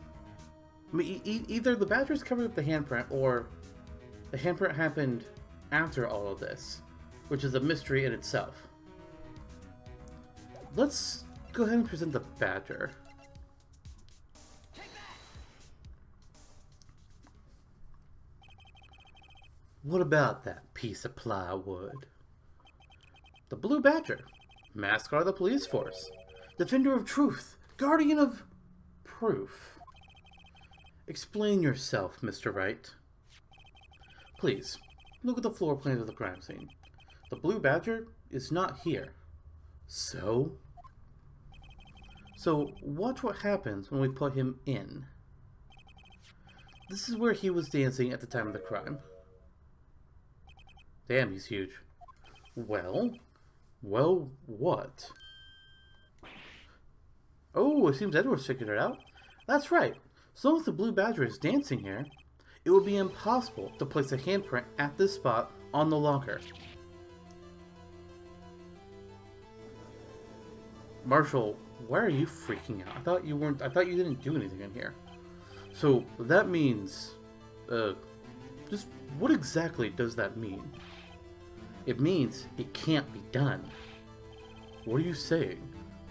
I mean, either the badger's covering up the handprint or the handprint happened after all of this, which is a mystery in itself. Let's go ahead and present the badger. What about that piece of plywood? The Blue Badger, mascot of the police force, defender of truth, guardian of proof. Explain yourself, Mr. Wright. Please, look at the floor plans of the crime scene. The Blue Badger is not here. So? So, watch what happens when we put him in. This is where he was dancing at the time of the crime. Damn, he's huge. Well, what? Oh, it seems Edward's figured it out. That's right. As long as the Blue Badger is dancing here, it would be impossible to place a handprint at this spot on the locker. Marshall, why are you freaking out? I thought you didn't do anything in here. So that means, just what exactly does that mean? It means it can't be done. What are you saying?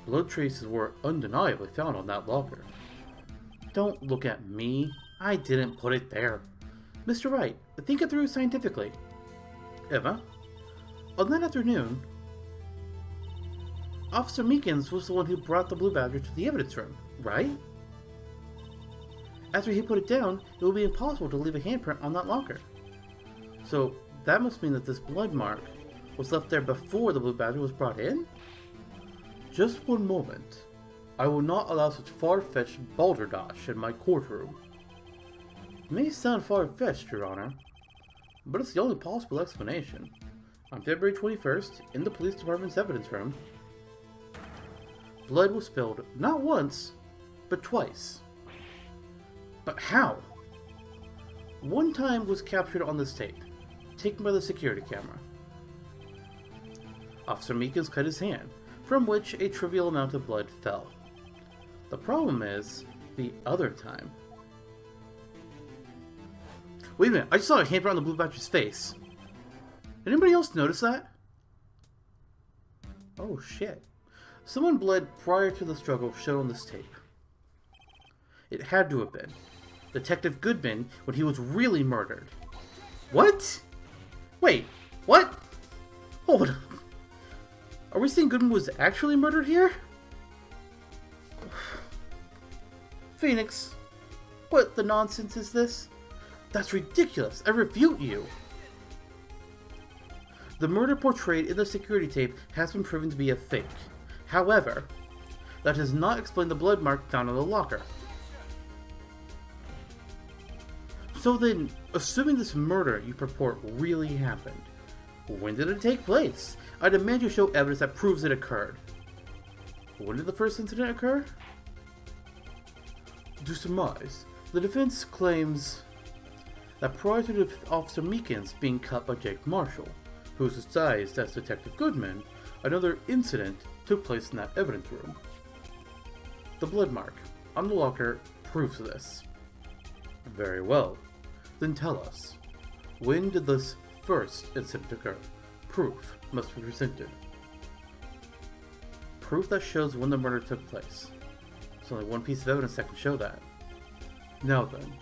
Blood traces were undeniably found on that locker. Don't look at me. I didn't put it there. Mr. Wright, think it through scientifically. Emma, on that afternoon, Officer Meekins was the one who brought the Blue Badger to the evidence room, right? After he put it down, it would be impossible to leave a handprint on that locker. So that must mean that this blood mark was left there before the Blue Badger was brought in? Just one moment. I will not allow such far-fetched balderdash in my courtroom. It may sound far-fetched, Your Honor, but it's the only possible explanation. On February 21st, in the police department's evidence room, blood was spilled not once, but twice. But how? One time was captured on this tape, taken by the security camera. Officer Meekins cut his hand, from which a trivial amount of blood fell. The problem is, the other time. Wait a minute, I just saw a handprint on the Blue Badger's face. Did anybody else notice that? Oh shit. Someone bled prior to the struggle shown on this tape. It had to have been Detective Goodman when he was really murdered. What? Wait, what? Hold on. Are we saying Goodman was actually murdered here? Phoenix, what the nonsense is this? That's ridiculous. I refute you. The murder portrayed in the security tape has been proven to be a fake. However, that does not explain the blood mark found on the locker. So then, assuming this murder you purport really happened, when did it take place? I demand you show evidence that proves it occurred. When did the first incident occur? To surmise, the defense claims that prior to Officer Meekins being cut by Jake Marshall, who was disguised as Detective Goodman, another incident took place in that evidence room. The blood mark on the locker proves this. Very well. Then tell us, when did this first incident occur? Proof must be presented. Proof that shows when the murder took place. There's only one piece of evidence that can show that. Now then,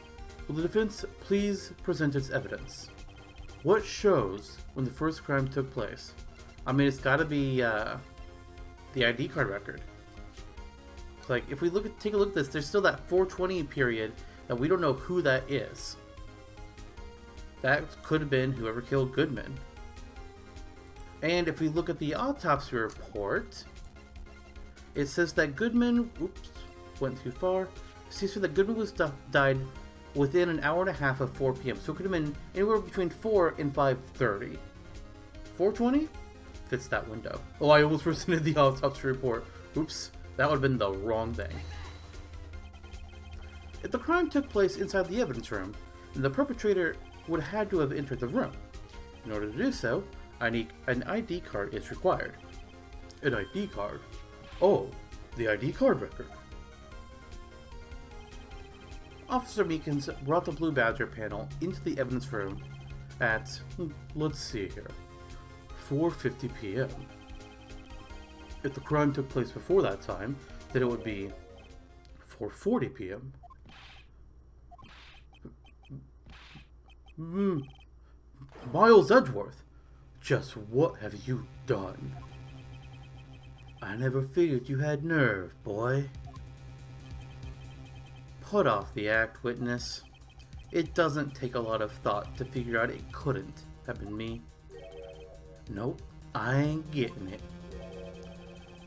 will the defense please present its evidence? What shows when the first crime took place? I mean, it's gotta be the ID card record. It's like, if we take a look at this, there's still that 420 period that we don't know who that is. That could have been whoever killed Goodman. And if we look at the autopsy report, it says that Goodman, oops, went too far. It says that Goodman was died within an hour and a half of 4 p.m. So it could have been anywhere between 4 and 5:30. 4:20? Fits that window. Oh, I almost presented the autopsy report. Oops, that would have been the wrong thing. If the crime took place inside the evidence room, then the perpetrator would have had to have entered the room. In order to do so, an ID card is required. An ID card? Oh, the ID card record. Officer Meekins brought the Blue Badger panel into the evidence room at, let's see here, 4:50 p.m. If the crime took place before that time, then it would be 4:40 p.m. Miles Edgeworth, just what have you done? I never figured you had nerve, boy. Put off the act, witness. It doesn't take a lot of thought to figure out it couldn't have been me. Nope, I ain't getting it.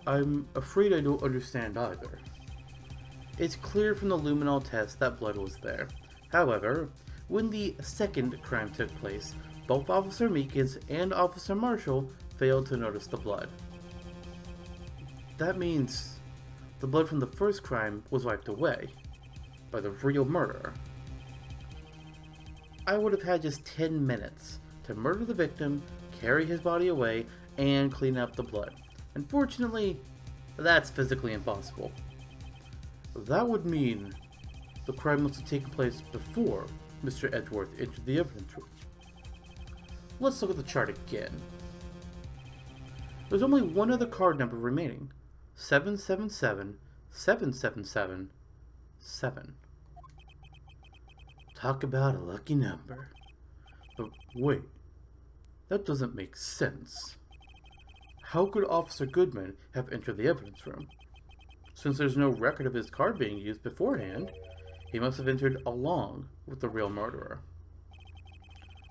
I'm afraid I don't understand either. It's clear from the luminol test that blood was there. However, when the second crime took place, both Officer Meekins and Officer Marshall failed to notice the blood. That means the blood from the first crime was wiped away by the real murderer. I would have had just 10 minutes to murder the victim, carry his body away, and clean up the blood. Unfortunately, that's physically impossible. That would mean the crime must have taken place before Mr. Edgeworth entered the evidence room. Let's look at the chart again. There's only one other card number remaining. 777 777 7. Talk about a lucky number. But wait, that doesn't make sense. How could Officer Goodman have entered the evidence room? Since there's no record of his card being used beforehand, he must have entered along with the real murderer.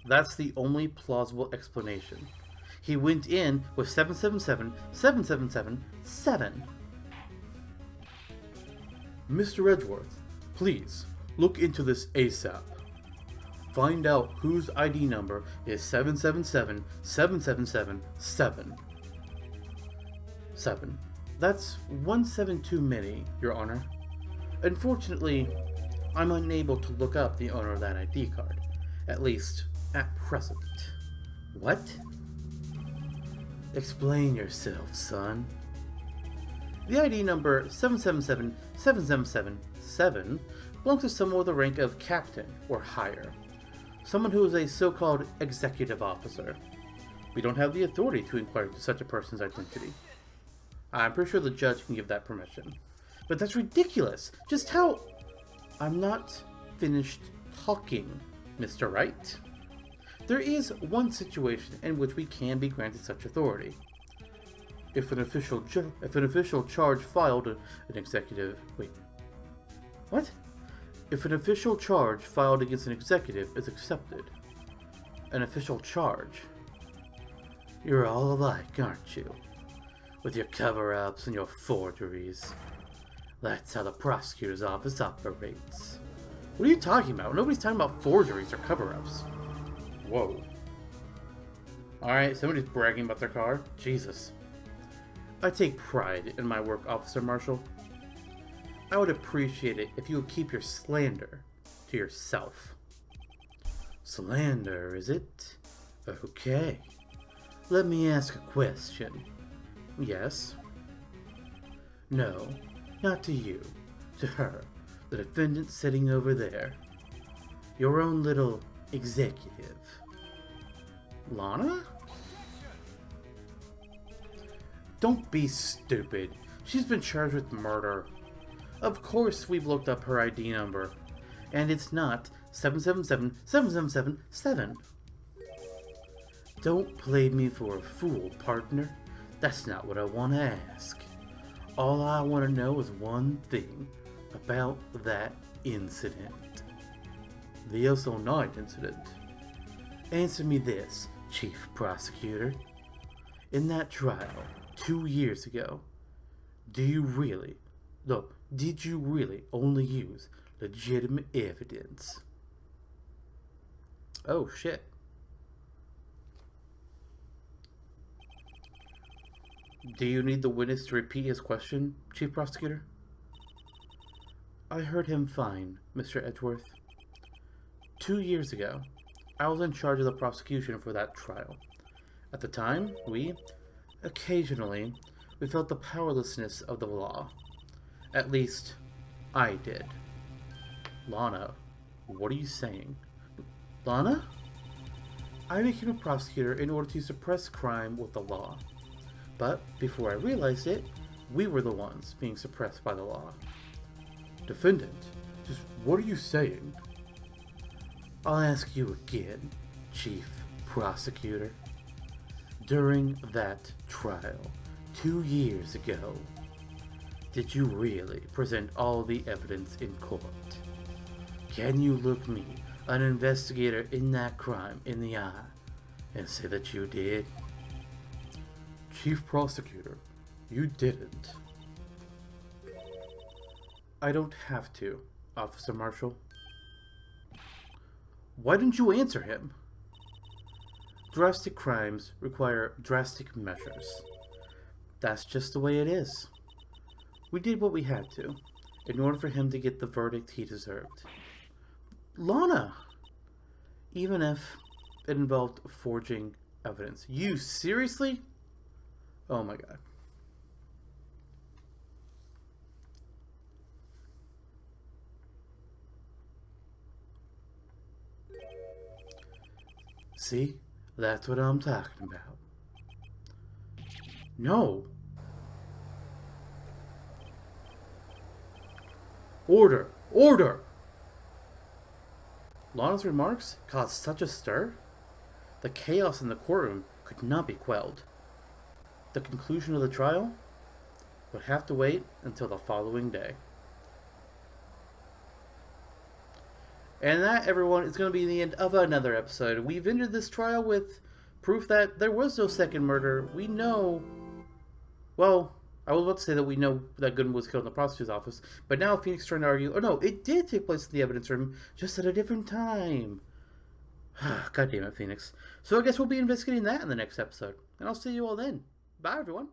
That's the only plausible explanation. He went in with 777 777 7. Mr. Edgeworth, please look into this ASAP. Find out whose ID number is 777 777 7. 7. That's 17 too many, Your Honor. Unfortunately, I'm unable to look up the owner of that ID card. At least, at present. What? Explain yourself, son. The ID number 777 777 7 belongs to someone with the rank of captain or higher. Someone who is a so-called executive officer. We don't have the authority to inquire into such a person's identity. I'm pretty sure the judge can give that permission. But that's ridiculous! Just how... I'm not finished talking, Mr. Wright. There is one situation in which we can be granted such authority. If an official charge filed an executive... Wait. What? If an official charge filed against an executive is accepted. An official charge. You're all alike, aren't you? With your cover-ups and your forgeries. That's how the prosecutor's office operates. What are you talking about? Nobody's talking about forgeries or cover-ups. Whoa. Alright, somebody's bragging about their car? Jesus. I take pride in my work, Officer Marshall. I would appreciate it if you would keep your slander to yourself. Slander, is it? Okay. Let me ask a question. Yes? No, not to you. To her, the defendant sitting over there. Your own little executive. Lana? Don't be stupid. She's been charged with murder. Of course we've looked up her ID number. And it's not 777 777 7. Don't play me for a fool, partner. That's not what I want to ask. All I want to know is one thing about that incident. The S09 incident. Answer me this, Chief Prosecutor. In that trial 2 years ago, do you really, no, did you really only use legitimate evidence? Oh, shit. Do you need the witness to repeat his question, Chief Prosecutor? I heard him fine, Mr. Edgeworth. 2 years ago, I was in charge of the prosecution for that trial. At the time, occasionally, we felt the powerlessness of the law. At least, I did. Lana, what are you saying? Lana? I became a prosecutor in order to suppress crime with the law. But before I realized it, we were the ones being suppressed by the law. Defendant, just what are you saying? I'll ask you again, Chief Prosecutor. During that trial, 2 years ago, did you really present all the evidence in court? Can you look me, an investigator in that crime, in the eye and say that you did? Chief Prosecutor, you didn't. I don't have to, Officer Marshall. Why didn't you answer him? Drastic crimes require drastic measures. That's just the way it is. We did what we had to, in order for him to get the verdict he deserved. Lana! Even if it involved forging evidence. You seriously? Oh my god. See? That's what I'm talking about. No. Order! Order! Lana's remarks caused such a stir. The chaos in the courtroom could not be quelled. The conclusion of the trial would have to wait until the following day. And that, everyone, is going to be the end of another episode. We've ended this trial with proof that there was no second murder. We know... Well, I was about to say that we know that Goodman was killed in the prosecutor's office, but now Phoenix trying to argue, oh no, it did take place in the evidence room, just at a different time. God damn it, Phoenix. So I guess we'll be investigating that in the next episode. And I'll see you all then. Bye, everyone.